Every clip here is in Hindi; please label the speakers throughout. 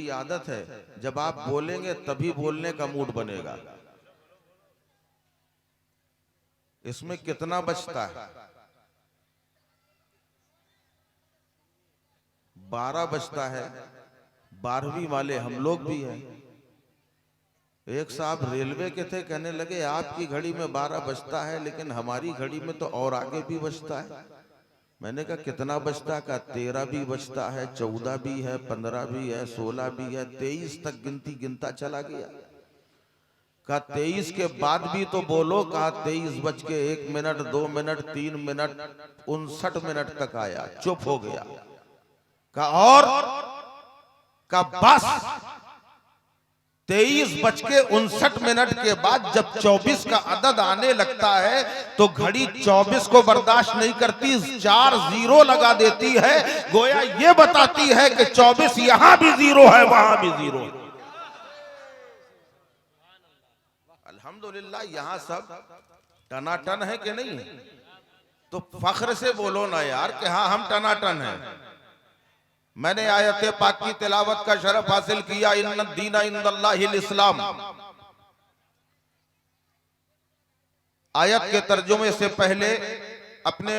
Speaker 1: की आदत है, जब आप बोलेंगे तभी बोलने का मूड बनेगा। इसमें कितना बचता है? 12 बचता है। 12वीं वाले हम लोग भी हैं। एक साहब रेलवे के थे, कहने लगे आपकी घड़ी में 12 बजता है, लेकिन हमारी घड़ी में तो और आगे भी बजता है। मैंने कहा कितना बजता? का 13 भी बजता है, 14 भी है, 15 भी है, 16 भी है, 23 तक गिनती गिनता चला गया। कहा 23 के बाद भी तो बोलो। कहा 23 बज के 1 मिनट, 2 मिनट, 3 मिनट, 59 मिनट तक आया, चुप हो गया। कहा और? का बस 23 बज के 59 मिनट के बाद जब 24 का अदद आने लगता है तो घड़ी 24 को बर्दाश्त नहीं करती, 4 जीरो लगा देती है। गोया ये बताती है कि 24 यहां भी जीरो है, वहां भी जीरो है। अल्हम्दुलिल्लाह यहां सब टनाटन है कि नहीं? तो फख्र से बोलो ना यार कि हाँ हम टनाटन हैं। मैंने आयत पाक की तिलावत का शरफ हासिल किया, इन्ना दीना इंदल्लाहिल इस्लाम। आयत के तर्जुमे से पहले अपने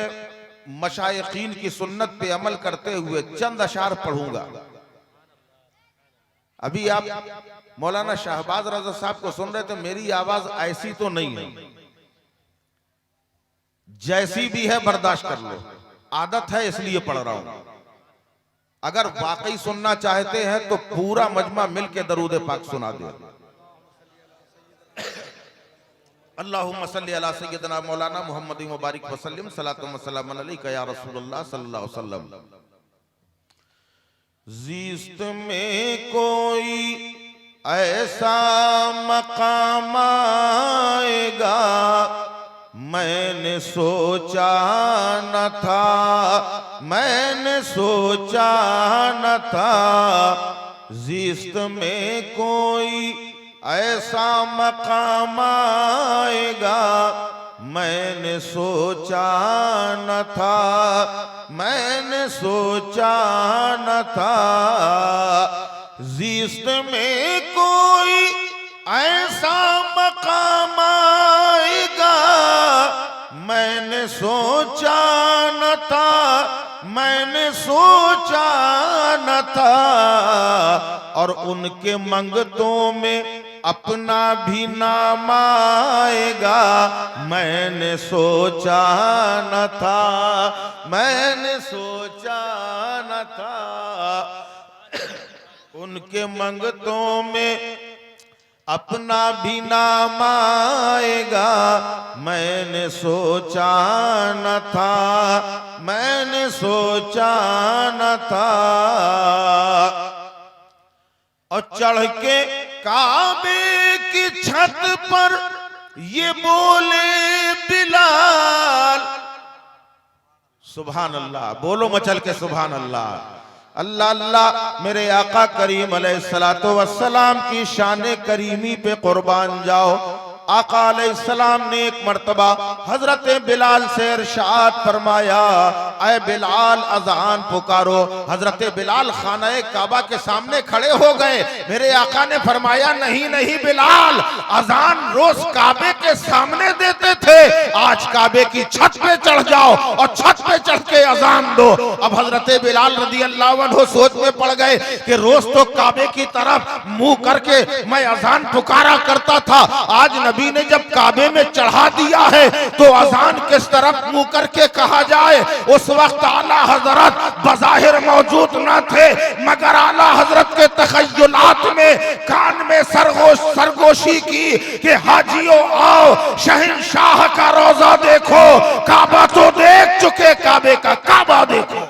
Speaker 1: मशाइखीन की सुन्नत पे अमल करते हुए चंद अशार पढ़ूंगा। अभी आप मौलाना शाहबाज रजा साहब को सुन रहे थे, मेरी आवाज ऐसी तो नहीं है, जैसी भी है बर्दाश्त कर लो, आदत है इसलिए पढ़ रहा हूं। अगर वाकई सुनना चाहते हैं तो पूरा मजमा मिलके दरूद पाक सुना दे। अल्लाहुम्मा सल्ली अला सय्यदना मौलाना मुहम्मद मुबारक वसल्लम सलातु व सलाम अलैका या रसूलुल्लाह सल्लल्लाहु अलैहि वसल्लम। ज़िस्त में कोई ऐसा मकाम आएगा मैंने सोचा न था, मैंने सोचा न था। ज़िस्त में कोई ऐसा मकाम आएगा मैंने सोचा न था, मैंने सोचा न था। ज़िस्त में कोई ऐसा मकाम आएगा मैंने सोचा न था, मैंने सोचा न था। और उनके मंगतों में अपना भी नाम आएगा मैंने सोचा न था, मैंने सोचा न था। उनके मंगतों में अपना भी नाम आएगा मैंने सोचा न था, मैंने सोचा न था। और चढ़ के काबे की छत पर ये बोले बिलाल, सुभान अल्लाह, बोलो मचल के सुभान अल्लाह। अल्लाह अल्लाह, मेरे आका करीम अलैहिस्सलातु वस्सलाम की शान करीमी पे कुर्बान जाओ। आका अलैहिस्सलाम ने एक मर्तबा हजरत बिलाल से इरशाद फरमाया, ऐ बिलाल अज़ान पुकारो। हजरत बिलाल खाना काबा के सामने खड़े हो गए। मेरे आका ने फरमाया, नहीं नहीं बिलाल, अज़ान रोज काबे के सामने देते थे, आज काबे की छत पे चढ़ जाओ और छत पे चढ़ के अज़ान दो। अब हजरत बिलाल रज़ी अल्लाह अन्हु सोच में पड़ गए कि रोज तो काबे की तरफ मुंह करके मैं अज़ान पुकारा करता था, आज नबी ने जब काबे में चढ़ा दिया है तो अज़ान किस तरफ मुंह करके कहा जाए। उस वक्त आला हजरत बज़ाहिर मौजूद न थे, मगर आला हजरत के तखय्युलात में कान में सरगोशी की कि हाजियों आओ शहंशाह का रोजा देखो, काबा तो देख चुके, काबे का काबा देखो।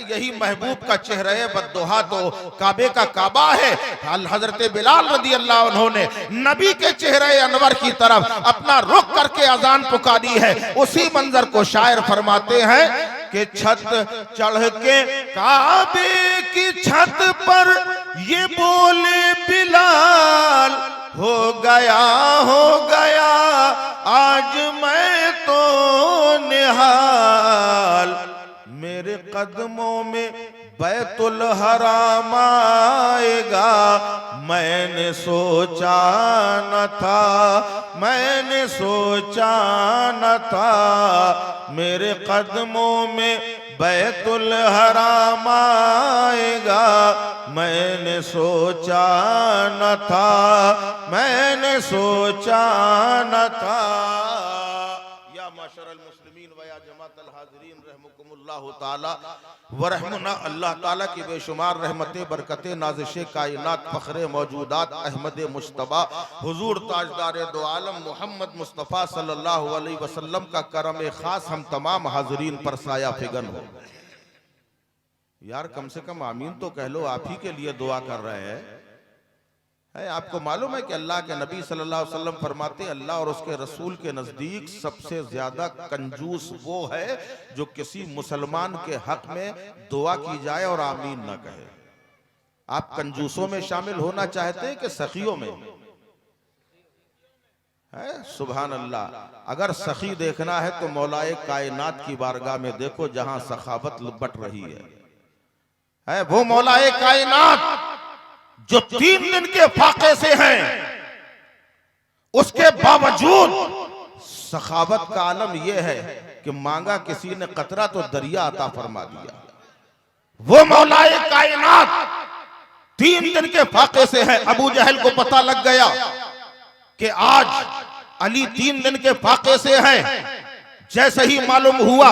Speaker 1: यही महबूब का चेहरा है, बद्दुहा तो काबे का काबा है। हजरत बिलाल रज़ी अल्लाह अन्हु ने नबी के चेहरे अनवर की तरफ अपना रुख करके अजान पुकारी है। उसी मंजर को शायर फरमाते हैं कि छत चढ़ के काबे की छत पर ये बोले बिलाल, हो गया आज मैं तो निहाल। मेरे कदमों में बैतुल हराम आएगा, मैंने सोचा न था, मैंने सोचा न था, मेरे कदमों में बैतुल हराम आएगा, मैंने सोचा न था, मैंने सोचा न था। या माशरल मुस्लिमीन व या जमातल हाज़िरीन रहमुकुमुल्लाहु ताला व रहमुना। अल्लाह ताला की बेशुमार रहमतें बरकतें नाज़िशे कायनात फ़ख्रे मौजूदात अहमद मुश्तबा हुजूर ताजदार दो आलम मोहम्मद मुस्तफ़ा सल्लल्लाहु अलैहि वसल्लम का करम ख़ास हम तमाम हाज़िरीन पर साया फिगन हो। यार कम से कम आमीन तो कह लो, आप ही के लिए दुआ कर रहे हैं। आपको मालूम है कि अल्लाह के नबी सल्लल्लाहु अलैहि वसल्लम फरमाते, अल्लाह और उसके रसूल के नजदीक सबसे ज्यादा कंजूस वो है जो किसी मुसलमान के हक में दुआ की जाए और आमीन ना कहे। आप कंजूसों में शामिल होना चाहते हैं कि सखियों में? है सुभान अल्लाह। अगर सखी देखना है तो मौलाए कायनात की बारगाह में देखो, जहां सखावत बट रही है वो मौलाए कायनात जो 3 दिन के फाके से हैं, उसके बावजूद सखावत का आलम यह है कि मांगा किसी ने कतरा तो दरिया अता फरमा दिया। वो मौलाए कायनात 3 दिन के फाके से है। अबू जहल को पता लग गया कि आज अली 3 दिन के फाके से हैं। जैसे ही मालूम हुआ,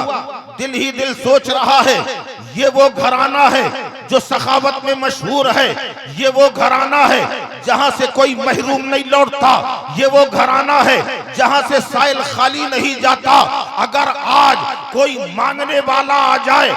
Speaker 1: दिल ही दिल सोच रहा है ये वो घराना है जो सखावत में मशहूर है, ये वो घराना है जहां से कोई महरूम नहीं लौटता, ये वो घराना है जहां से साइल खाली नहीं जाता। अगर आज कोई मांगने वाला आ जाए,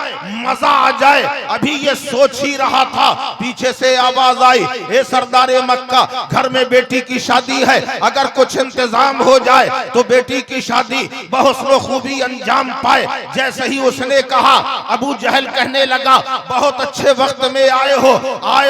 Speaker 1: मजा आ जाए। अभी ये सोच ही रहा था, पीछे से आवाज आई, ए सरदारे मक्का, घर में बेटी की शादी है, अगर कुछ इंतजाम हो जाए तो बेटी की शादी बहुस्न खूबी अंजाम पाए। जैसे ही उसने कहा, अबू जहल कहने लगा, बहुत अच्छे वक्त में आए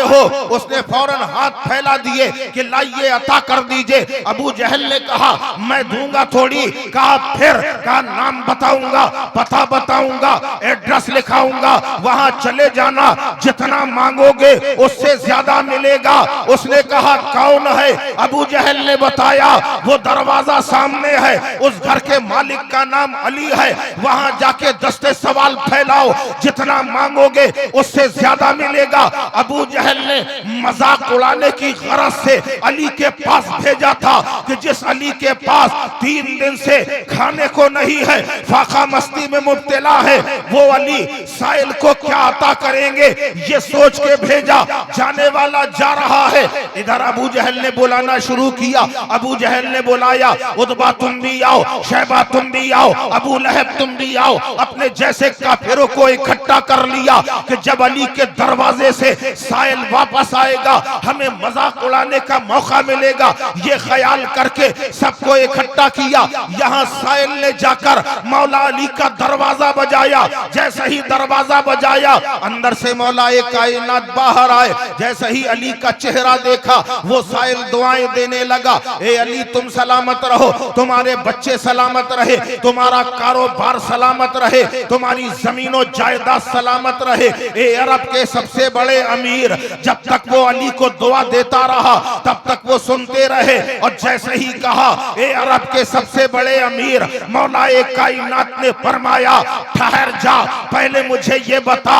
Speaker 1: हो। उसने फौरन हाथ फैला दिए कि लाइए अता कर दीजिए। अबू जहल ने कहा, मैं दूंगा थोड़ी। कहा फिर? कहा नाम बताऊंगा, पता बताऊंगा, एड्रेस लिखाऊंगा, वहां चले जाना, जितना मांगोगे उससे ज्यादा मिलेगा। उसने कहा कौन है? अबू जहल ने बताया, वो दरवाजा सामने है, उस घर के मालिक का नाम अली है, वहां जाके दस्ते सवाल फैलाओ, जितना मांगोगे उससे ज्यादा मिलेगा। अबू जहल ने मजाक उड़ाने की गरज से अली के पास भेजा था कि जिस अली के पास 3 दिन से खाने को नहीं है, फाका मस्ती में मुब्तला है, वो अली साइल को क्या अता करेंगे ये सोच के भेजा। जाने वाला जा रहा है, इधर अबू जहल ने बुलाना शुरू किया। अबू जहल ने बुलाया, उतबा तुम भी आओ, शैबा तुम भी आओ, अबू लहब तुम भी आओ। अपने जैसे काफिरों को इकट्ठा कर लिया कि जब अली के दरवाजे से साइल वापस आएगा हमें मजाक उड़ाने का मौका मिलेगा। ये ख्याल करके सबको इकट्ठा किया। यहाँ साइल ने जाकर मौला अली का दरवाजा बजाया। जैसे ही दरवाजा बजाया, अंदर से मौला कायनात बाहर आए। जैसे ही अली का चेहरा देखा, वो साइल दुआएं देने लगा, ए अली तुम सलामत रहो, तुम्हारे बच्चे सलामत रहे, तुम्हारा कारोबार सलामत रहे, तुम्हारी जमीनों जायदाद सलामत रहे। ए अरब के सबसे बड़े अमीर, जब तक वो अली को दुआ देता रहा तब तक वो सुनते रहे। और जैसे ही कहा ए अरब के सबसे बड़े अमीर, मौलाए कायनात ने फरमाया ठहर जा, पहले मुझे ये बता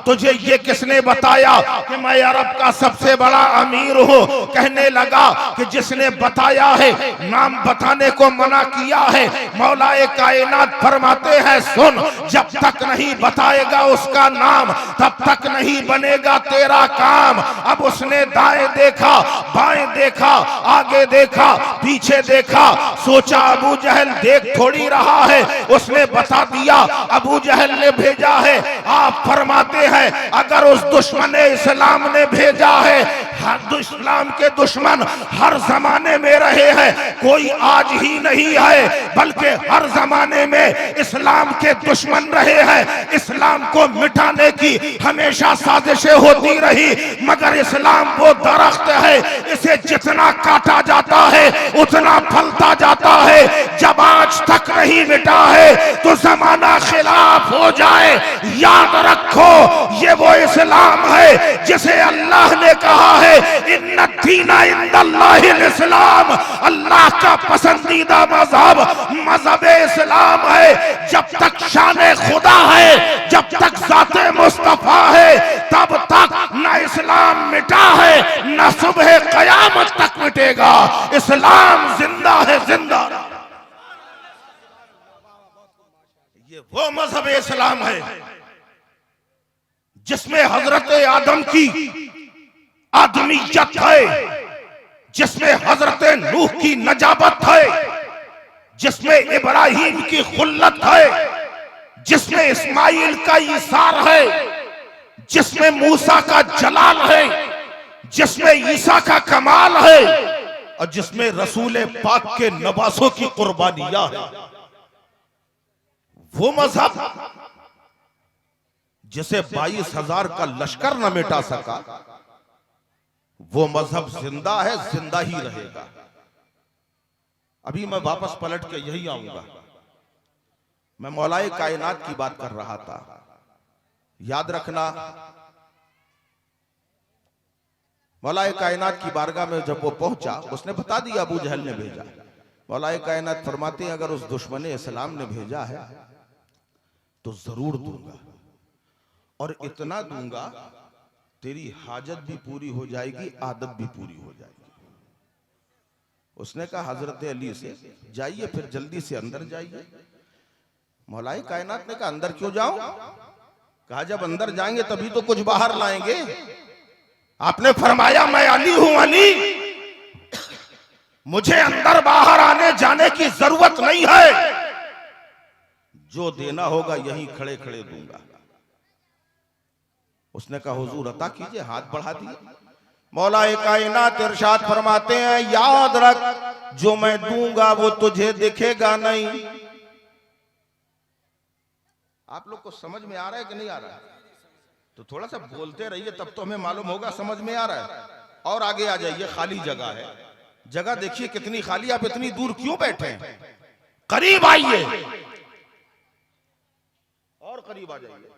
Speaker 1: तुझे ये किसने बताया कि मैं अरब का सबसे बड़ा अमीर हूँ? कहने लगा कि जिसने बताया है, नाम बताने को मना किया है। मौलाए कायनात फरमाते हैं सुन, जब तक नहीं बताएगा उसका नाम तब तक नहीं बनेगा तेरा काम। अब उसने दाएं देखा, बाएं देखा, आगे देखा, पीछे देखा, सोचा अबू जहल देख थोड़ी रहा है, उसने बता दिया अबू जहल ने भेजा है। आप फरमाते हैं अगर उस दुश्मन इस्लाम ने भेजा है, हर इस्लाम के दुश्मन हर जमाने में रहे हैं, कोई आज ही नहीं है बल्कि हर जमाने में इस्लाम के दुश्मन रहे हैं। इस्लाम को मिटाने की हमेशा साजिशें होती रही, मगर इस्लाम वो दरख्त है, इसे जितना काटा जाता है उतना फलता जाता है। जब आज तक नहीं मिटा है तो जमाना खिलाफ हो जाए। याद रखो ये वो इस्लाम है जिसे अल्लाह ने कहा है इन्ना दीना इंदल्लाहिल इस्लाम, अल्लाह का पसंदीदा मजहब मजहब इस्लाम है। जब तक शान खुदा है, जब तक ज़ाते मुस्तफा है, तब तक न इस्लाम मिटा है न सुबह कयामत तक मिटेगा। इस्लाम जिंदा है, जिंदा। ये वो मजहब इस्लाम है जिसमें हजरत आदम की आदमीयत है, जिसमें हजरत नूह की नजाबत है, जिसमें इब्राहिम की खुल्लत है, जिसमें इस्माइल का ईसार है, जिसमें मूसा का जलाल है, जिसमें ईसा का कमाल है और जिसमें रसूल पाक के नवासों की कुर्बानियां है। वो मजहब जिसे 22,000 का लश्कर न मिटा सका, वो मजहब जिंदा है, जिंदा ही रहेगा। अभी मैं वापस पलट के यही आऊंगा। मैं मौलाए कायनात की बात कर रहा था। याद रखना, मौलाए कायनात की बारगाह में जब वो पहुंचा, उसने बता दिया अबू जहल ने भेजा। मौलाए कायनात फरमाते हैं अगर उस दुश्मन इस्लाम ने भेजा है तो जरूर दूंगा, और इतना दूंगा तेरी हाजत भी पूरी हो जाएगी, आदत भी पूरी हो जाएगी। उसने कहा हजरत अली से जाइए, फिर जल्दी से अंदर जाइए। मौलाए कायनात ने कहा अंदर क्यों जाऊं? कहा जब अंदर जाएंगे तभी तो कुछ बाहर लाएंगे। आपने फरमाया मैं अली हूं, अली, मुझे अंदर बाहर आने जाने की जरूरत नहीं है, जो देना होगा यहीं खड़े खड़े दूंगा। उसने कहा हुजूर अता कीजिए, हाथ बढ़ा दिए। मौलाए कायनात इरशाद फरमाते हैं याद रख जो मैं दूंगा वो तुझे दिखेगा नहीं। आप लोग को समझ में आ रहा है कि नहीं आ रहा है? तो थोड़ा सा बोलते रहिए, तब तो हमें मालूम होगा समझ में आ रहा है। और आगे आ जाइए, खाली जगह है, जगह देखिए कितनी खाली। आप इतनी दूर क्यों बैठे हैं? करीब आइए और करीब आ जाइए।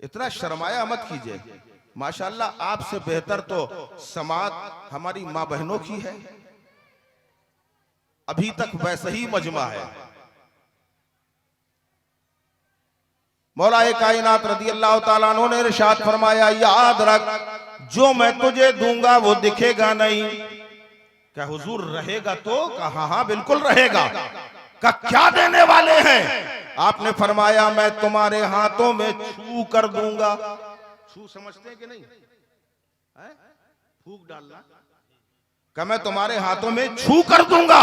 Speaker 1: इतना शर्माया मत कीजिए। माशाअल्लाह आपसे बेहतर तो समात हमारी मां बहनों की है, अभी तक वैसे ही मजमा है। मौलाए कायनात रज़ी अल्लाह ताला अन्हु ने इरशाद फरमाया याद रख जो मैं तुझे दूंगा वो दिखेगा नहीं। क्या हुजूर रहेगा? तो कहा हाँ बिल्कुल रहेगा। का क्या देने वाले हैं? आपने फरमाया मैं तुम्हारे हाथों में छू कर दूंगा। छू समझते हैं कि नहीं? फूंक डालना। का मैं तुम्हारे हाथों में छू कर दूंगा।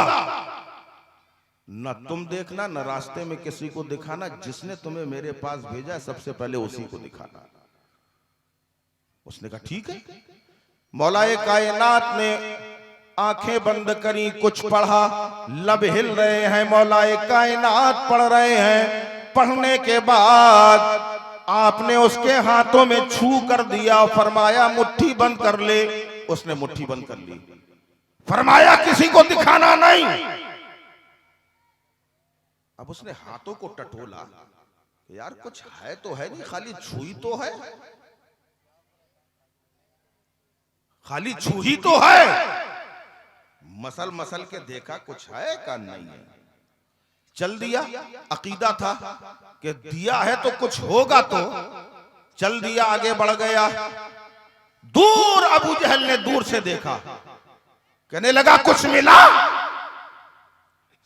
Speaker 1: न तुम देखना न रास्ते में किसी को दिखाना, जिसने तुम्हें मेरे पास भेजा सबसे पहले उसी को दिखाना। उसने कहा ठीक है। मौलाए कायनात ने आंखें बंद करी, कुछ पढ़ा, लब हिल रहे हैं, मौलाए कायनात पढ़ रहे हैं। पढ़ने के बाद आपने उसके हाथों में छू कर दिया, फरमाया मुट्ठी बंद कर ले। उसने मुट्ठी बंद कर ली। फरमाया किसी को दिखाना नहीं। अब उसने हाथों को टटोला, यार कुछ है तो है नहीं, खाली छुई तो है, खाली छुई तो है। मसल मसल के देखा कुछ है का नहीं है, चल दिया। अकीदा था कि दिया है तो कुछ होगा, तो चल दिया, आगे बढ़ गया। दूर अबू जहल ने दूर से देखा, कहने लगा कुछ मिला?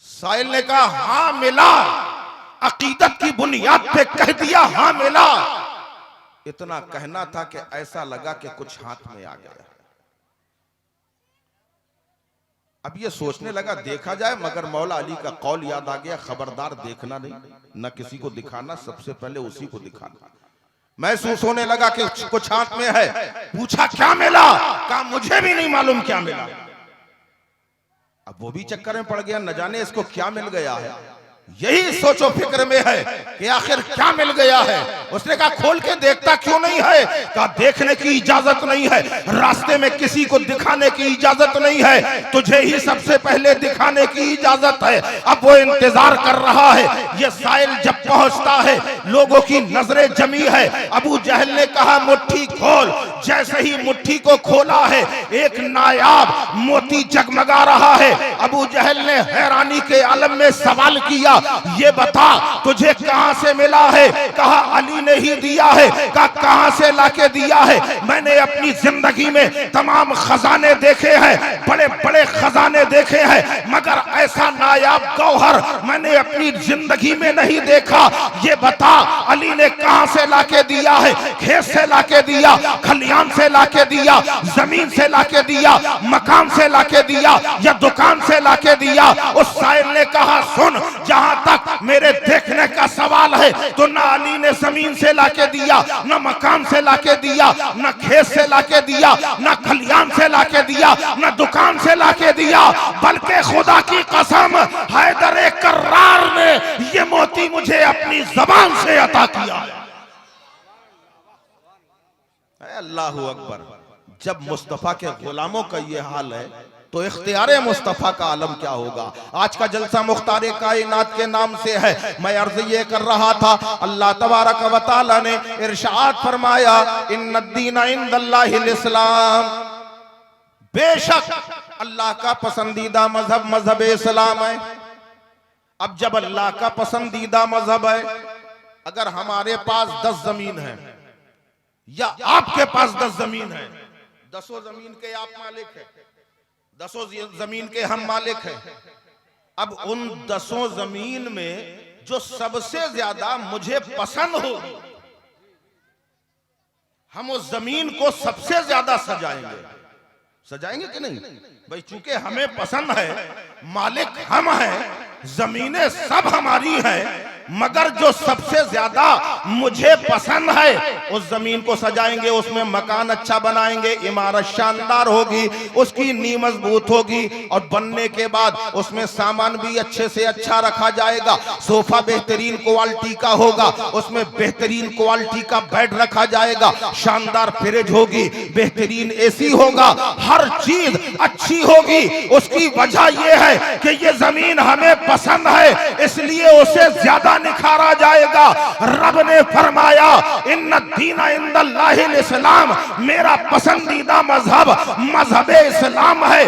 Speaker 1: साहिल ने कहा हां मिला। अकीदत की बुनियाद पे कह दिया हां मिला। इतना कहना था कि ऐसा लगा कि कुछ हाथ में आ गया। अब ये सोचने लगा देखा जाए, मगर मौला अली का कौल याद आ गया, खबरदार देखना नहीं, न किसी को दिखाना, सबसे पहले उसी को दिखाना। महसूस होने लगा कि कुछ हाथ में है। पूछा क्या मिला? कहा मुझे भी नहीं मालूम क्या मिला। अब वो भी चक्कर में पड़ गया, न जाने इसको क्या मिल गया है। यही सोचो फिक्र में है कि आखिर क्या मिल गया है। उसने कहा खोल के देखता क्यों नहीं है? कहा देखने की इजाजत नहीं है, रास्ते में किसी को दिखाने की इजाजत नहीं है, तुझे ही सबसे पहले दिखाने की इजाजत है। अब वो इंतजार कर रहा है, ये साइल जब पहुंचता है लोगों की नजरें जमी है। अबू जहल ने कहा मुट्ठी खोल। जैसे ही मुट्ठी को खोला है एक नायाब मोती जगमगा रहा है। अबू जहल ने हैरानी के आलम में सवाल किया, ये बता तुझे कहां से मिला है? कहा अली ने ही दिया है। कहा कहां से लाके दिया है? मैंने अपनी जिंदगी में तमाम खजाने देखे हैं, बड़े बड़े खजाने देखे हैं, मगर ऐसा नायाब गौहर मैंने अपनी जिंदगी में नहीं देखा। ये बता अली ने कहां से लाके दिया है? खेत से लाके दिया, खलियान से लाके दिया, जमीन से लाके दिया, मकान से लाके दिया, या दुकान से लाके दिया? उस साइल ने कहा सुन, जहां तक मेरे देखने का सवाल है तो ना अली ने जमीन से लाके दिया, ना मकान से लाके दिया, ना खेत से लाके दिया, ना खलियान से लाके दिया, ना दुकान से लाके दिया, बल्कि खुदा की कसम हैदर कर्रार ने ये मोती मुझे अपनी जबान से अता किया। अल्लाहु अकबर। जब मुस्तफा के गुलामों का ये हाल है तो इख्तियारे मुस्तफ़ा का आलम क्या होगा। आज का जलसा मुख्तार कायनात के नाम से है। मैं अर्ज ये कर रहा था, अल्लाह तबारक व तआला ने इरशाद फरमाया इन्नद्दीना इंदल्लाहिल इस्लाम, बेशक अल्लाह का पसंदीदा मजहब मजहब इस्लाम है। अब जब अल्लाह का पसंदीदा मजहब है, अगर हमारे पास 10 जमीन है या आपके पास 10 जमीन है, 10 जमीन के आप मालिक है, 10 जमीन के हम मालिक हैं। अब उन 10 जमीन में जो सबसे ज्यादा मुझे पसंद हो, हम उस जमीन को सबसे ज्यादा सजाएंगे। सजाएंगे कि नहीं भाई? चूंकि हमें पसंद है, मालिक हम हैं, जमीनें सब हमारी हैं, मगर जो सबसे ज्यादा मुझे पसंद है उस जमीन को सजाएंगे, उसमें मकान अच्छा बनाएंगे, इमारत शानदार होगी, उसकी नींव मजबूत होगी, और बनने के बाद उसमें सामान भी अच्छे से अच्छा रखा जाएगा। सोफा बेहतरीन क्वालिटी का होगा, उसमें बेहतरीन क्वालिटी का बेड रखा जाएगा, शानदार फ्रिज होगी, बेहतरीन एसी होगा, हर चीज अच्छी होगी। उसकी वजह यह है कि ये जमीन हमें पसंद है, इसलिए उसे ज्यादा निखारा जाएगा। रब ने फरमाया इन्नद्दीना इंदल्लाहिल इस्लाम, मेरा पसंदीदा मजहब मजहब इस्लाम है।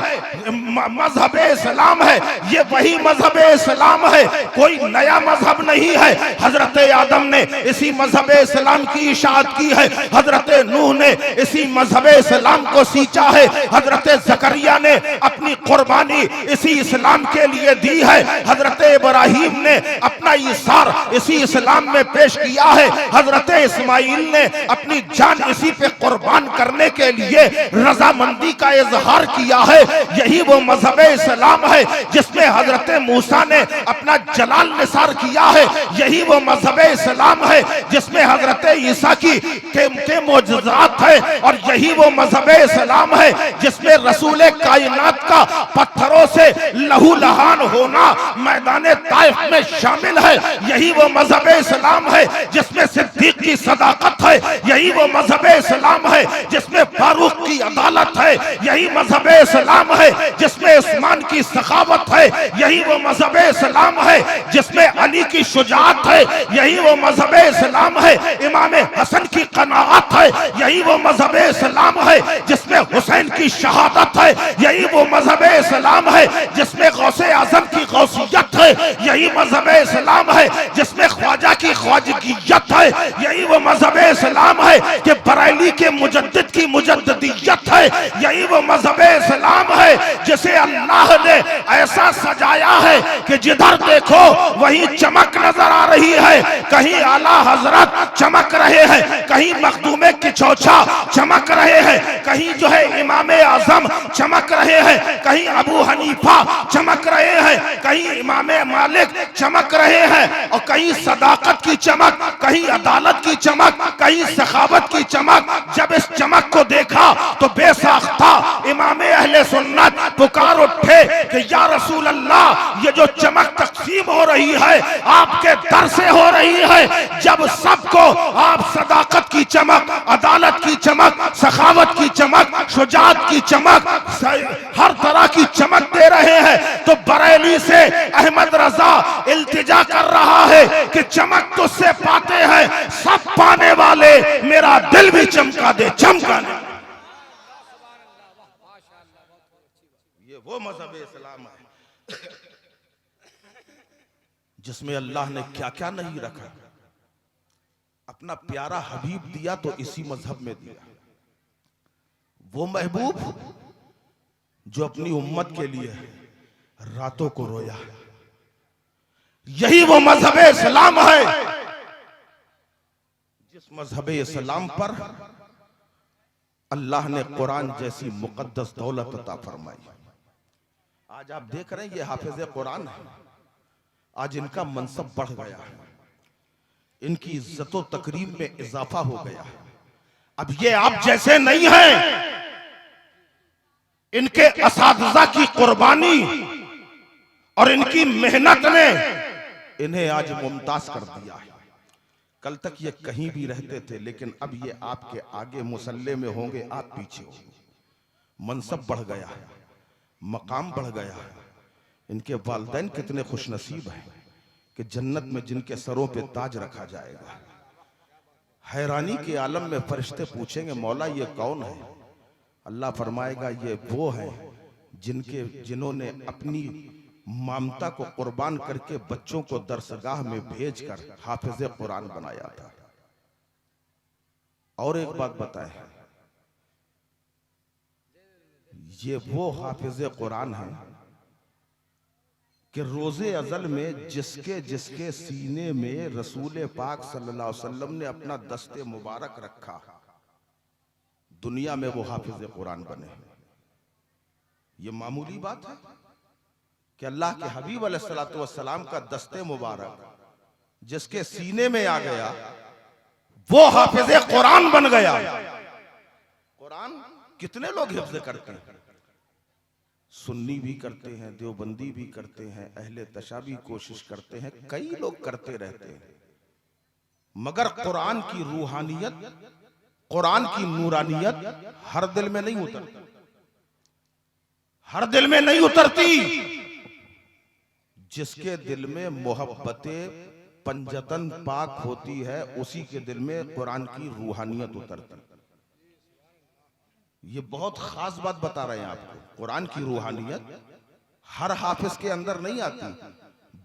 Speaker 1: मजहब इस्लाम है, ये वही मजहब इस्लाम है, कोई नया मजहब नहीं है। हजरत आदम ने इसी मजहब इस्लाम की इशाअत की है, हजरत नूह ने इसी मजहब इस्लाम को सींचा है, हजरत जकरिया ने अपनी कुर्बानी इसी इस्लाम के लिए दी है, हजरत इब्राहिम ने अपना ईसार इसी इस्लाम में पेश किया है, हजरत इस्माइल ने अपनी जान इसी पे कुर्बान करने के लिए रजामंदी का इजहार किया है। यही वो मजहब इस्लाम है जिसमें हजरत मूसा ने अपना जलाल निसार किया है। यही वो मजहब इस्लाम है जिसमें हजरत ईसा के मोजज़ात है, और यही वो मजहब इस्लाम है जिसमें रसूल कायनात का पत्थरों से लहू लहान होना मैदान ताइफ में शामिल है। यही वो मजहब इस्लाम है जिसमें सिद्दीक की सदाकत है। यही वो मजहब इस्लाम है जिसमें फारूक की अदालत है। यही मजहब इस्लाम है जिसमें उस्मान की सखावत है। यही वो मजहब इस्लाम है जिसमें अली की शुजाअत है। यही वो मजहब इस्लाम है इमाम हसन की कनाअत है। यही वो मजहब इस्लाम है जिसमें हुसैन की शहादत है। यही वो मजहब इस्लाम है जिसमें गौसे आजम की गौसियत है। यही मजहब इस्लाम है जिसमें ख्वाजा की ख्वाजगियत है। यही वो मजहब इस्लाम है कि बरेली के मुजद्दिद की मुजद्दिदियत है। यही वो मजहब इस्लाम है जिसे अल्लाह ने ऐसा सजाया है कि जिधर देखो वहीं चमक नजर आ रही है। कहीं आला हजरत चमक रहे हैं, कहीं मखदूमे की चौछा चमक रहे हैं, कहीं जो है इमाम आजम चमक रहे हैं, कहीं अबू हनीफा चमक रहे हैं, कहीं इमाम
Speaker 2: इमाम मालिक चमक रहे हैं, और कहीं सदाकत की चमक, कहीं अदालत की चमक, कहीं सखावत की चमक। जब इस चमक को देखा तो बेसाख्ता इमाम अहले सुन्नत पुकार उठे कि या रसूल अल्लाह, ये जो चमक तकसीम हो रही है आपके दर से हो रही है। जब सबको आप सदाकत की चमक, अदालत की चमक, सखावत की चमक, शुजाअत की चमक, हर तरह की चमक दे रहे हैं, तो बरेली से अहमद रजा इल्तिजा कर रहा है कि चमक तुझसे पाते हैं सब पाने वाले, मेरा दिल भी चमका दे, चमकाने।
Speaker 1: ये वो मजहब इस्लाम है जिसमें अल्लाह ने क्या क्या नहीं रखा। अपना प्यारा हबीब दिया तो इसी मजहब में दिया। वो महबूब जो अपनी उम्मत के लिए रातों को रोया, यही वो मजहब इस्लाम है जिस मजहब इस्लाम पर अल्लाह ने कुरान जैसी मुकद्दस दौलत अता फरमाई। आज आप देख रहे हैं ये हाफिज कुरान है, आज इनका मनसब बढ़ गया, इनकी इज्जत व तकरीम में इजाफा हो गया। अब ये आप जैसे नहीं हैं, इनके असातिज़ा की कुर्बानी और इनकी मेहनत ने इन्हें आज मुमताज कर दिया है। कल तक ये कहीं भी रहते थे, लेकिन अब ये आपके आगे मुसल्ले में होंगे, आप पीछे होंगे। मनसब बढ़ गया, मकाम बढ़ गया। इनके वालिदैन कितने खुशनसीब हैं कि जन्नत में जिनके सरों पे ताज रखा जाएगा। हैरानी के आलम में फरिश्ते पूछेंगे, मौला ये कौन है? अल्लाह फरमाएगा ये वो हैं जिन्होंने अपनी ममता को कुर्बान करके बच्चों को दरसगाह में भेजकर हाफिज कुरान बनाया था। और एक बात बताएं, ये वो हाफिज कुरान है कि रोजे अजल में जिसके जिसके सीने में रसूल पाक सल्लल्लाहु अलैहि वसल्लम ने अपना दस्ते मुबारक रखा, दुनिया में वो हाफिज कुरान बने। ये मामूली बात है कि अल्लाह के हबीब अलैहिस्सलातु वस्सलाम का दस्ते मुबारक जिसके सीने में आ गया वो हाफिज कुरान बन गया। कुरान कितने लोग हिफ्ज करते हैं? सुन्नी भी करते हैं, देवबंदी भी करते हैं, अहले तशा भी कोशिश करते हैं, कई लोग करते रहते हैं, मगर कुरान की रूहानियत, कुरान की नूरानियत हर दिल में नहीं उतरती, हर दिल में नहीं उतरती। जिसके दिल में मोहब्बते पंजतन पाक होती है उसी के दिल में कुरान की रूहानियत उतरती। ये बहुत खास बात बता रहे हैं आपको। कुरान की रूहानियत हर हाफिज के अंदर नहीं आती,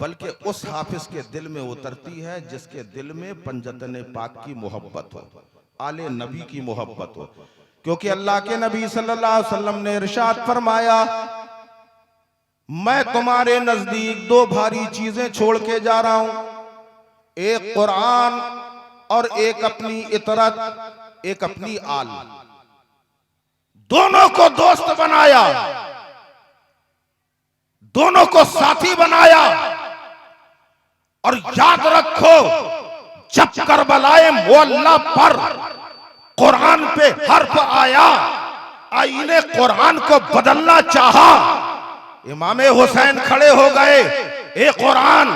Speaker 1: बल्कि उस हाफिज के दिल में उतरती है जिसके दिल में पंजतन पाक की मोहब्बत हो, आले नबी की मोहब्बत हो। क्योंकि अल्लाह के नबी सल्लल्लाहु अलैहि वसल्लम ने इरशाद फरमाया, मैं तुम्हारे नजदीक दो भारी चीजें छोड़ के जा रहा हूं, एक कुरान और एक अपनी इतरत, एक अपनी आल। दोनों को दोस्त बनाया, दोनों को साथी बनाया। और याद रखो, जब करबलाए मुअल्ला पर कुरान पे हर्फ आया, आईने कुरान को बदलना चाहा, इमाम हुसैन खड़े हो गए, ए कुरान,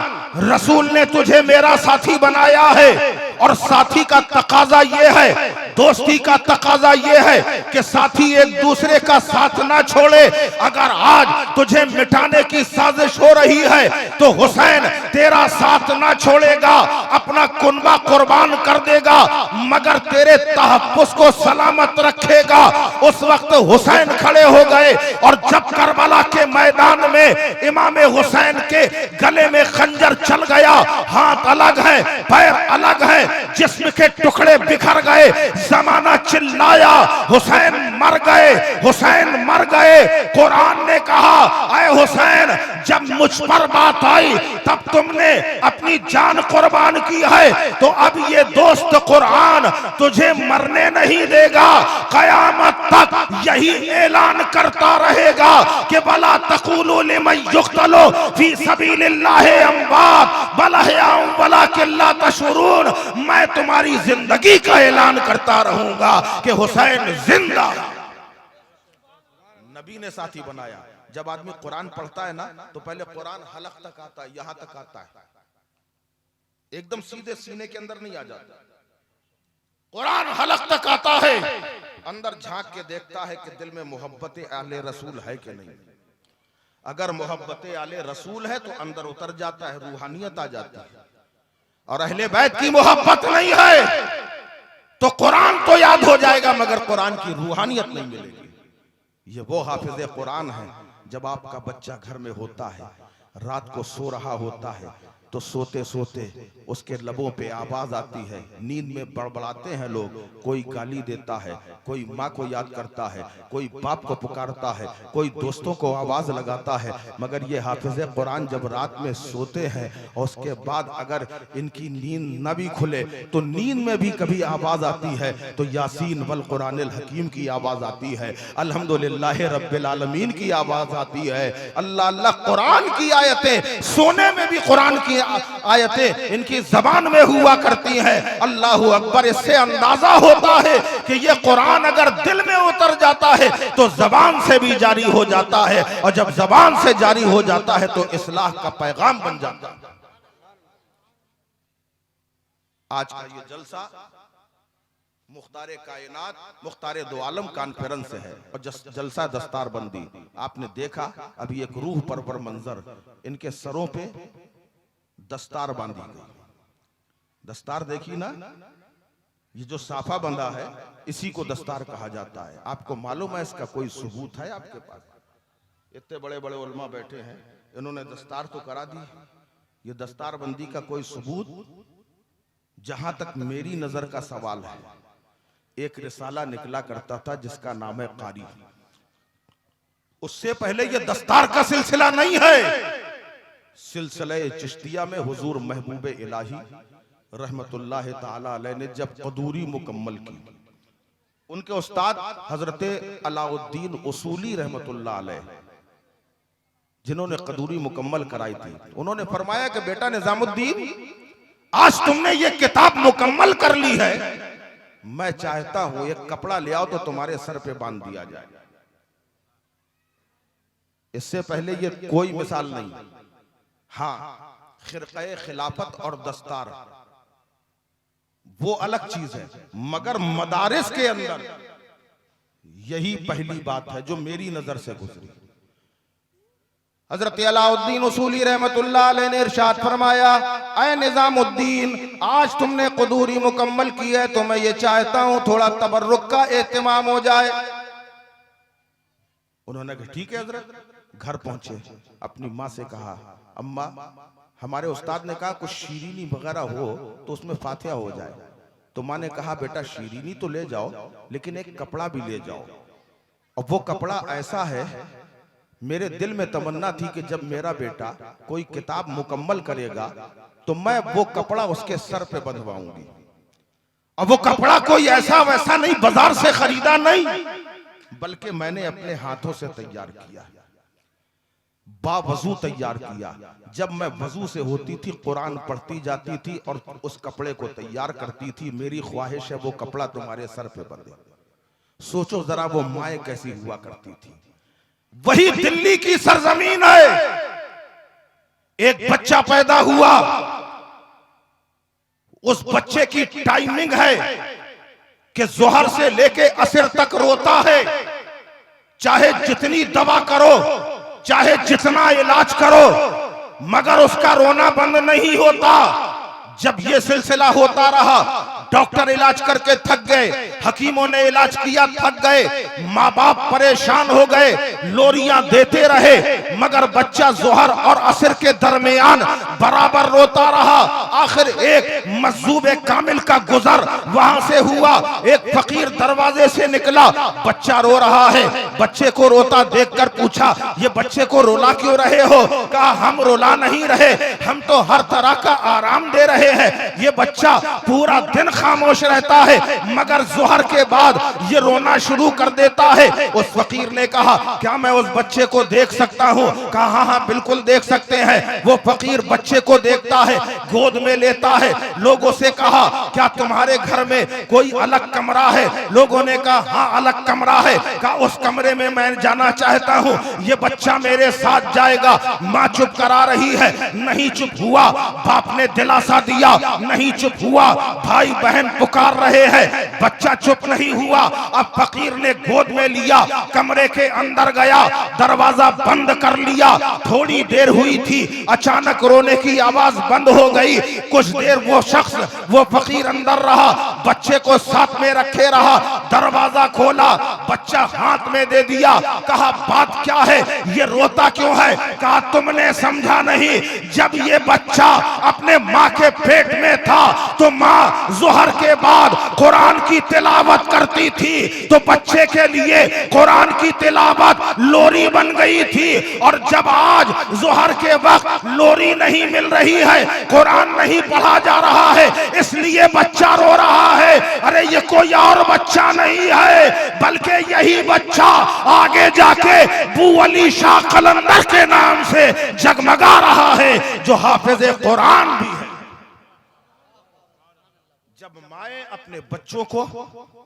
Speaker 1: रसूल ने तुझे मेरा साथी बनाया है, और साथी का तकाजा ये है, दोस्ती का तकाजा ये है कि साथी एक दूसरे का साथ ना छोड़े। अगर आज तुझे मिटाने की साजिश हो रही है तो हुसैन तेरा साथ ना छोड़ेगा, अपना कुनबा कुर्बान कर देगा, मगर तेरे तहफ्फुज़ को सलामत रखेगा। उस वक्त हुसैन खड़े हो गए, और जब करबला के मैदान में इमाम हुसैन के गले में खंजर चल गया, हाथ अलग है, पैर अलग है, जिस्म के टुकड़े बिखर गए,
Speaker 2: जमाना चिल्लाया हुसैन मर गए, हुसैन मर गए। कुरान ने कहा ऐ हुसैन जब मुझ पर बात आई तब तुमने अपनी जान कुर्बान की है, तो अब ये दोस्त कुरान तुझे मरने नहीं देगा। कयामत तक यही ऐलान करता रहेगा कि बला तक़ूलू लिमन युक़्तलू फी सबीलिल्लाहि अमवात बल अहयाउन वलाकिन ला तशऊरून। मैं तुम्हारी जिंदगी का ऐलान करता रहूंगा कि हुसैन जिंदा।
Speaker 1: नबी ने साथी बनाया। जब आदमी कुरान पढ़ता है ना तो पहले कुरान हलक तक आता है, यहां तक आता है, एकदम सीधे सीने के अंदर नहीं आ जाता। कुरान हलक तक आता है, अंदर झांक के देखता है कि दिल में मोहब्बत आले रसूल है कि नहीं। अगर मोहब्बत आले रसूल है तो अंदर उतर जाता है, रूहानियत आ जाती है। और अहले बैत की मोहब्बत नहीं है तो कुरान तो याद हो जाएगा मगर कुरान की रूहानियत नहीं मिलेगी। ये वो हाफिज कुरान है। जब आपका बच्चा घर में होता है, रात को सो रहा होता है, तो सोते सोते उसके लबों पे आवाज आती है, नींद में बड़बड़ाते हैं लोग, कोई गाली देता है, कोई माँ को याद करता है, कोई बाप को पुकारता है, कोई दोस्तों को आवाज लगाता है। मगर ये हाफिज कुरान जब रात में सोते हैं और उसके बाद अगर इनकी नींद न भी खुले तो नींद में भी कभी आवाज आती है तो यासीन वल कुरानिल हकीम की आवाज आती है, अल्हम्दुलिल्लाह रब्बिल आलमीन की आवाज आती है। अल्लाह अल्लाह कुरान की आयतें, सोने में भी कुरान की आयतें इनकी जबान में हुआ करती हैं। अल्लाहु अकबर। इससे अंदाजा होता है कि ये कुरान अगर दिल में उतर जाता है तो जबान से भी जारी हो जाता है, और जब जबान से जारी हो जाता है तो इस्लाह का पैगाम बन जाता है। आज का ये जलसा मुख्तारे कायनात, मुख्तारे दो आलम कॉन्फ्रेंस से है और जलसा दस्तार बंदी। आपने देखा अभी एक रूह परवर मंजर, इनके सरों पे दस्तार बांधी गई। दस्तार देखी ना, ये जो साफा बंधा है इसी को दस्तार कहा जाता है। आपको मालूम है इसका कोई सबूत है आपके पास? इतने बड़े बड़े उलमा बैठे हैं, इन्होंने दस्तार तो करा दी, ये दस्तार बंदी का कोई सबूत? जहां तक मेरी नजर का सवाल है, एक रिसाला निकला करता था जिसका नाम है कारी। उससे पहले ये दस्तार का सिलसिला नहीं है। सिलसिले चिश्तिया में हुजूर महबूब इलाही रहमतुल्लाह ताला अलैह ने जब कदूरी मुकम्मल की, उनके उस्ताद हजरत अलाउद्दीन उसूली रहमतुल्लाह अलैह जिन्होंने कदूरी मुकम्मल कराई थी, उन्होंने फरमाया कि बेटा निजामुद्दीन, आज तुमने ये किताब मुकम्मल कर ली है, मैं चाहता हूं एक कपड़ा ले आओ तो तुम्हारे सर पे बांध दिया जाए। इससे पहले ये कोई मिसाल नहीं। हाँ, खिरक़े खिलाफत और दस्तार वो अलग चीज है, मगर मदारिस के अंदर यही पहली बात है जो मेरी नजर से गुजरी। हजरत अलाउद्दीन उसूली रहमतुल्लाह अलैह ने इरशाद फरमाया, ऐ निजामुद्दीन, आज तुमने कदूरी मुकम्मल की है तो मैं ये चाहता हूं थोड़ा तबर्रुक का एहतमाम हो जाए। उन्होंने कहा ठीक है हजरत। घर पहुंचे, अपनी माँ से कहा, अम्मा हमारे उस्ताद ने कहा कुछ शीरीनी वगैरह हो तो उसमें फातिहा हो जाए। तो माँ ने कहा बेटा शीरीनी तो ले जाओ लेकिन एक कपड़ा भी ले जाओ। और वो कपड़ा ऐसा है, मेरे दिल में तमन्ना थी कि जब मेरा बेटा कोई किताब मुकम्मल करेगा तो मैं वो कपड़ा उसके सर पे बंधवाऊंगी। और वो कपड़ा कोई ऐसा वैसा नहीं, बाजार से खरीदा नहीं, बल्कि मैंने अपने हाथों से तैयार किया, बावजू तैयार किया। जब मैं वजू से होती थी, कुरान पढ़ती जाती थी और उस कपड़े को तैयार करती थी। मेरी ख्वाहिश है वो कपड़ा तुम्हारे सर पे बंधे। सोचो जरा वो माए कैसी हुआ करती थी। वही दिल्ली की सरजमीन है। एक बच्चा पैदा हुआ, उस बच्चे की टाइमिंग है कि जोहर से लेके असर तक रोता है। चाहे जितनी दवा करो, चाहे जितना इलाज करो, मगर उसका रोना बंद नहीं होता। जब ये सिलसिला होता रहा, डॉक्टर इलाज करके थक गए, हकीमों ने इलाज किया, थक गए, माँ बाप परेशान हो गए, लोरियां देते रहे,
Speaker 2: मगर बच्चा जोहर और असर के दरमियान बराबर रोता रहा। आखिर एक मजदूब कामिल का गुजर वहां से हुआ, एक फकीर दरवाजे से निकला, बच्चा रो रहा है। बच्चे को रोता देखकर पूछा, ये बच्चे को रोला क्यों रहे हो? कहा, हम रोला नहीं रहे, हम तो हर तरह का आराम दे रहे हैं। ये बच्चा पूरा दिन खामोश रहता है, मगर जोहर के बाद ये रोना शुरू कर देता है। उस फकीर ने कहा, क्या मैं उस बच्चे को देख सकता हूँ? कहा, हाँ हाँ बिल्कुल देख सकते हैं। वो फकीर बच्चे को देखता है, गोद में लेता है। लोगों से कहा, क्या तुम्हारे घर में कोई अलग कमरा है? लोगों ने कहा, हाँ अलग कमरा है। कहा, उस कमरे में मैं जाना चाहता हूँ, ये बच्चा मेरे साथ जाएगा। माँ चुप करा रही है, नहीं चुप हुआ। बाप ने दिलासा दिया, नहीं चुप हुआ। भाई बहन पुकार रहे हैं, बच्चा चुप नहीं हुआ। अब फकीर ने गोद में लिया, कमरे के अंदर गया, दरवाजा बंद कर लिया। थोड़ी देर हुई थी, अचानक रोने की आवाज बंद हो गई। कुछ देर वो शख्स, वो फकीर अंदर रहा, बच्चे को साथ में रखे रहा। दरवाजा खोला, बच्चा हाथ में दे दिया। कहा, बात क्या है? ये रोता क्यों है? कहा, तुमने समझा नहीं, जब ये बच्चा अपने माँ के पेट में था तो माँ जोहर के बाद कुरान की तिलावत करती थी, तो बच्चे के लिए कुरान की तिलावत लोरी बन गई थी। और जब आज जोहर के वक्त लोरी नहीं मिल रही है, कुरान नहीं पढ़ा जा रहा है, इसलिए बच्चा रो रहा है। अरे ये कोई और बच्चा नहीं है, बल्कि यही बच्चा आगे जाके बू अली शाह कलंदर के नाम से जगमगा रहा है, जो हाफिज कुरान भी है। जब माएं अपने बच्चों को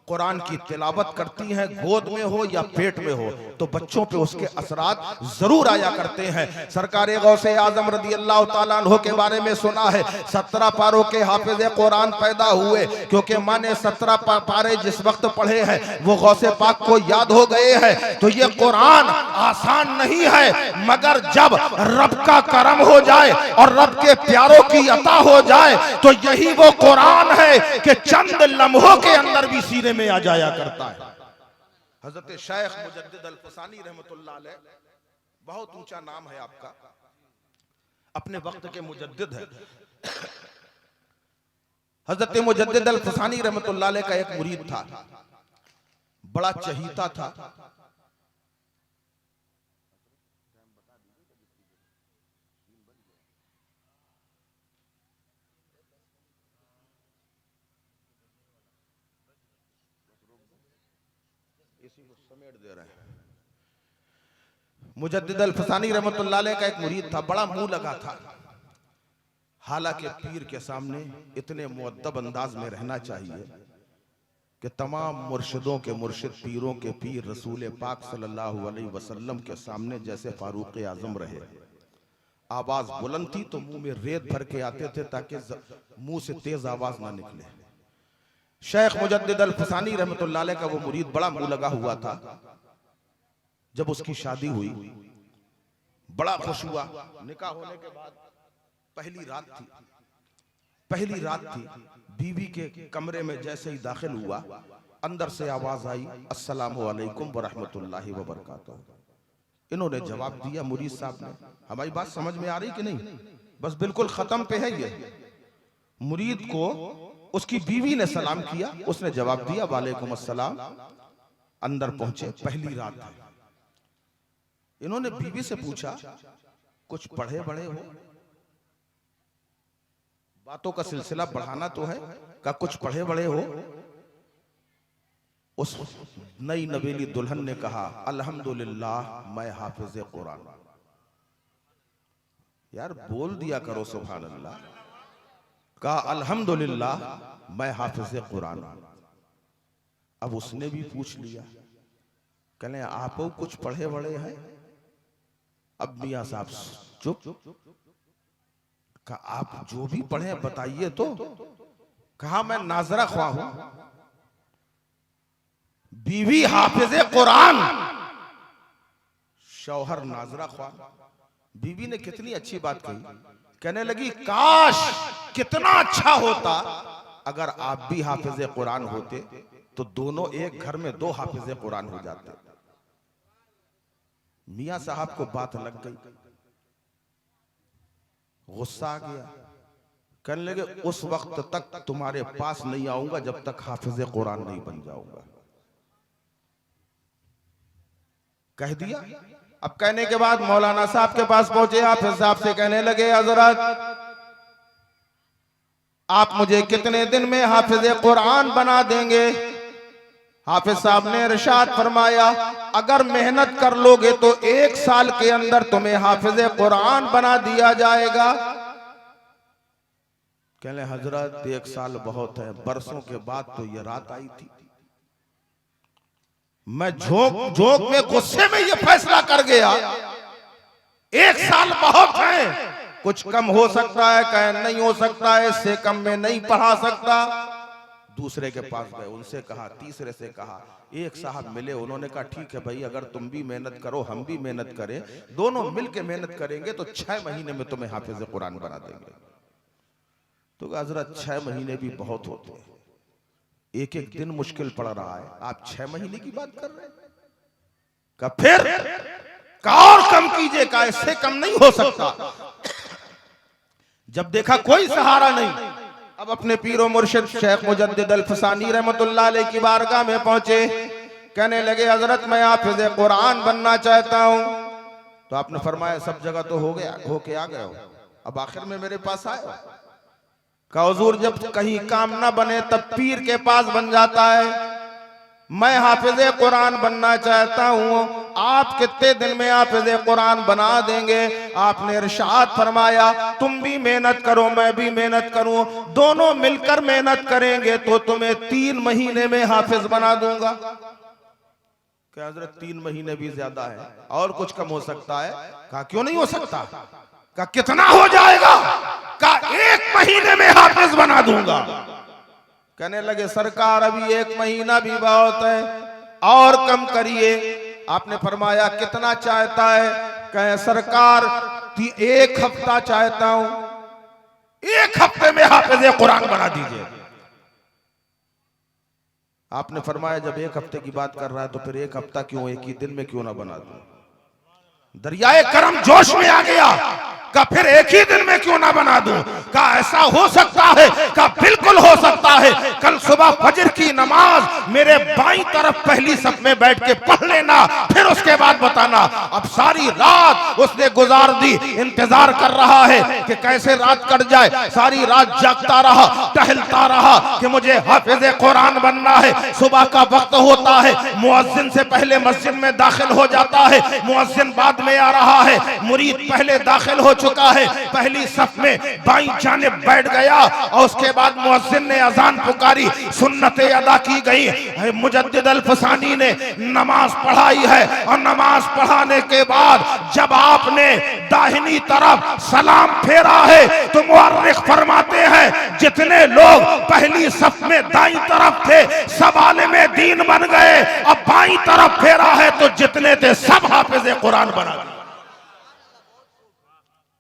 Speaker 2: कुरान की तिलावत करती हैं, गोद में हो या पेट में हो, तो बच्चों पे उसके असरात जरूर आया करते हैं। सरकार गौसे आजम रदी अल्लाह ताला अन्हु के बारे में सुना है, 17 पारों के हाफिज कुरान पैदा हुए, क्योंकि माँ ने 17 पारे जिस वक्त पढ़े हैं वो गौसे पाक को याद हो गए हैं। तो ये कुरान आसान नहीं है, मगर जब रब का करम हो जाए और रब के प्यारों की अता हो जाए, तो यही वो कुरान है कि चंद लम्हों के अंदर भी सीने में आ जाया करता है। हजरत शेख मुजद्दिद अल-फसानी रहमतुल्लाह अलैह, बहुत ऊंचा नाम है आपका, अपने वक्त के मुजद्दिद है। हजरत मुजद्दिद अल-फसानी रहमतुल्लाह अलैह का एक मुरीद था, बड़ा चहीता था। मुजद्दिद अल-फसानी रहमतुल्लाह अलैह का एक मुरीद था, बड़ा मुंह लगा था। हालांकि पीर के सामने इतने मुअद्दब अंदाज में रहना चाहिए कि तमाम मुर्शिदों के मुर्शिद, पीरों के पीर रसूल पाक सल्लल्लाहु अलैहि वसल्लम के सामने जैसे फारूक आजम रहे। आवाज बुलंद थी तो मुंह में रेत भर के आते थे ताकि मुंह से तेज आवाज ना निकले। शेख मुजद्दिद अल-फसानी रहमतुल्लाह अलैह का वो मुरीद बड़ा मुंह लगा हुआ था। जब उसकी शादी हुई, बड़ा खुश हुआ। निकाह होने के बाद पहली रात थी, बीवी के कमरे में जैसे ही दाखिल हुआ, अंदर से आवाज आई, अस्सलामु अलैकुम व रहमतुल्लाहि व बरकातहू। इन्होंने जवाब दिया, मुरीद साहब ने, हमारी बात समझ में आ रही कि नहीं? बस बिल्कुल खत्म पे है ये। मुरीद को उसकी बीवी ने सलाम किया, उसने जवाब दिया, वालेकुम अस्सलाम। अंदर पहुंचे, पहली रात है। इन्होंने बीवी से पूछा, कुछ पढ़े बड़े हो? बातों का सिलसिला बढ़ाना तो है, का कुछ पढ़े बड़े हो? उस नई नवेली दुल्हन ने कहा, अल्हम्दुलिल्लाह मैं हाफिज कुरान। यार बोल दिया करो सुभान अल्लाह। कहा, अल्हम्दुलिल्लाह मैं हाफिज कुरान। अब उसने भी पूछ लिया, कहने आप कुछ पढ़े बड़े हैं? अब मियां साहब चुप। कहा, आप जो भी पढ़े बताइए तो। कहा, मैं नाजरा ख्वाह हूं। बीवी हाफिज कुरान, शौहर नाजरा ख्वाह। बीवी ने कितनी अच्छी बात कही, कहने लगी, काश कितना अच्छा होता अगर आप भी हाफिज कुरान होते, तो दोनों एक घर में 2 हाफिज कुरान हो जाते।
Speaker 1: मियां साहब को बात लग गई, गुस्सा आ गया, कहने लगे उस वक्त तक तुम्हारे पास नहीं आऊंगा जब तक हाफिज कुरान नहीं बन जाऊंगा। कह दिया। अब कहने के बाद मौलाना साहब के पास पहुंचे, हाफिज साहब से कहने लगे हजरत आप मुझे कितने दिन में हाफिज कुरान बना देंगे? हाफिज साहब ने इरशाद फरमाया अगर मेहनत कर लोगे तो 1 साल के अंदर तुम्हें हाफिज कुरान बना दिया जाएगा। कहले हजरत 1 साल बहुत है, बरसों के बाद तो ये रात आई थी। मैं झोंक में गुस्से में ये फैसला कर गया 1 साल बहुत है, कुछ कम हो सकता है, कहे नहीं हो सकता है, इससे कम में नहीं पढ़ा सकता। दूसरे के पास गए, उनसे कहा, तीसरे से कहा, एक साहब मिले, उन्होंने कहा ठीक है भाई अगर तुम भी मेहनत करो हम भी मेहनत करें, दोनों मिलके मेहनत करेंगे तो 6 महीने में तुम्हें हाफिज कुरान बना देंगे। तो हजरत 6 महीने भी बहुत होते हैं, एक एक दिन मुश्किल पड़ रहा है, आप 6 महीने की बात कर रहे हैं? का फिर और कम कीजिए, का इससे कम नहीं हो सकता। जब देखा कोई सहारा नहीं, अब अपने पीरो मुर्शिद शेख मुजद्दिद अल-फसानी रहमतुल्लाह अलैह की बारगाह में पहुंचे, कहने लगे हजरत मैं हाफिज कुरान बनना चाहता हूं। तो आपने फरमाया सब जगह तो हो गया, होके आ गए हो, अब आखिर में मेरे पास आए हो। का हुजूर जब कहीं काम ना बने तब पीर के पास बन जाता है, मैं हाफिज कुरान बनना चाहता हूं, आप कितने दिन में हाफिज कुरान बना देंगे? आपने इरशाद फरमाया तुम भी मेहनत करो मैं भी मेहनत करूं, दोनों मिलकर मेहनत करेंगे तो तुम्हें 3 महीने में हाफिज बना दूंगा। क्या हजरत 3 महीने भी ज्यादा है, और कुछ कम हो सकता है? कहा क्यों नहीं हो सकता? कहा कितना हो जाएगा? कहा 1 महीने में हाफिज बना दूंगा। कहने लगे सरकार अभी 1 महीना भी बहुत है, और कम करिए। आपने फरमाया कितना चाहता है? कहे सरकार 1 हफ्ता चाहता हूं, 1 हफ्ते में हाफिज कुरान बना दीजिए। आपने फरमाया जब 1 हफ्ते की बात कर रहा है तो फिर 1 हफ्ता क्यों, 1 ही दिन में क्यों ना बना दूं? दरियाए करम जोश में आ गया, का फिर 1 ही दिन में क्यों ना बना दूं? का ऐसा हो सकता है? का बिल्कुल हो सकता है। कल सुबह फजर की नमाज मेरे बाईं तरफ पहली सफ में बैठ के पढ़ लेना, फिर उसके बाद बताना। अब सारी रात उसने गुजार दी, इंतजार कर रहा है कि कैसे रात कट जाए। सारी रात जागता रहा, टहलता रहा कि मुझे हाफिज कुरान बनना है। सुबह का वक्त होता है, मुअज्जिन से पहले मस्जिद में दाखिल हो जाता है, मुअज्जिन बाद में आ रहा है, मुरीद पहले दाखिल हो चुका है, पहली सफ में बाईं जानिब बैठ गया और उसके बाद मुअज्जिन ने अजान पुकारी, सुन्नतें अदा की गई। मुजद्दिद अल-फसानी ने नमाज पढ़ाई है और नमाज पढ़ाने के बाद जब आपने दाहिनी तरफ सलाम फेरा है तो मुअर्रिख फरमाते हैं जितने लोग पहली सफ में दाईं तरफ थे सब आलिम दीन बन गए, अब बाईं तरफ फेरा है तो जितने थे सब हाफिज कुरान बना गए।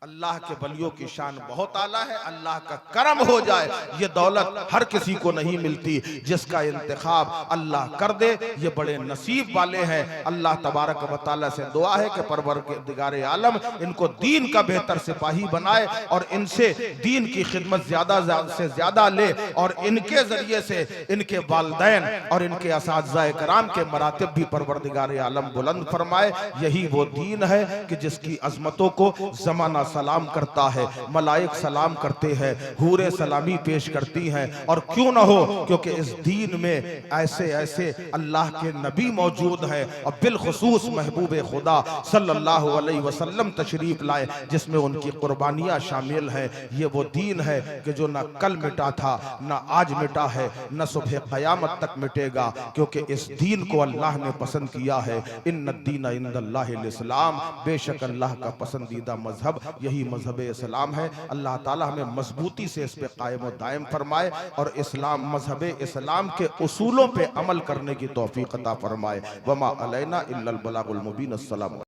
Speaker 1: अल्लाह के वलियों की शान बहुत आला है, अल्लाह का करम हो जाए, ये दौलत हर किसी को नहीं मिलती, जिसका इंतखाब अल्लाह कर दे ये बड़े नसीब वाले हैं। अल्लाह तबारक व तआला से दुआ है कि परवरदिगार आलम इनको दीन का बेहतर सिपाही बनाए और इनसे दीन की खिदमत ज्यादा से ज्यादा ले और इनके जरिए से इनके वालिदैन और इनके असातिज़ा कराम के मरातिब भी परवरदिगार आलम बुलंद फरमाए। यही वो दीन है कि जिसकी अजमतों को ज़माना सलाम करता है, मलाइक सलाम करते हैं, हूरे सलामी पेश करती हैं। और क्यों ना हो, क्योंकि इस दीन में ऐसे ऐसे अल्लाह के नबी मौजूद हैं और बिलखुसूस महबूब खुदा सल्लल्लाहु अलैहि वसल्लम तशरीफ लाए जिसमें उनकी कुर्बानियां शामिल हैं। ये वो दीन है कि जो ना कल मिटा था, ना आज मिटा है, न सुबह क़यामत तक मिटेगा, क्योंकि इस दीन को अल्लाह ने पसंद किया है। इन्नद्दीन इंदल्लाहिल इस्लाम, बेशक अल्लाह का पसंदीदा मजहब यही मजहब इस्लाम है। अल्लाह ताला हमें मजबूती से इस पे कायम और दायम फरमाए और इस्लाम मजहब इस्लाम के उसूलों पे अमल करने की तौफीक अता फरमाए। वमा अलैना इल्लल बलागुल मुबीन। अस्सलाम।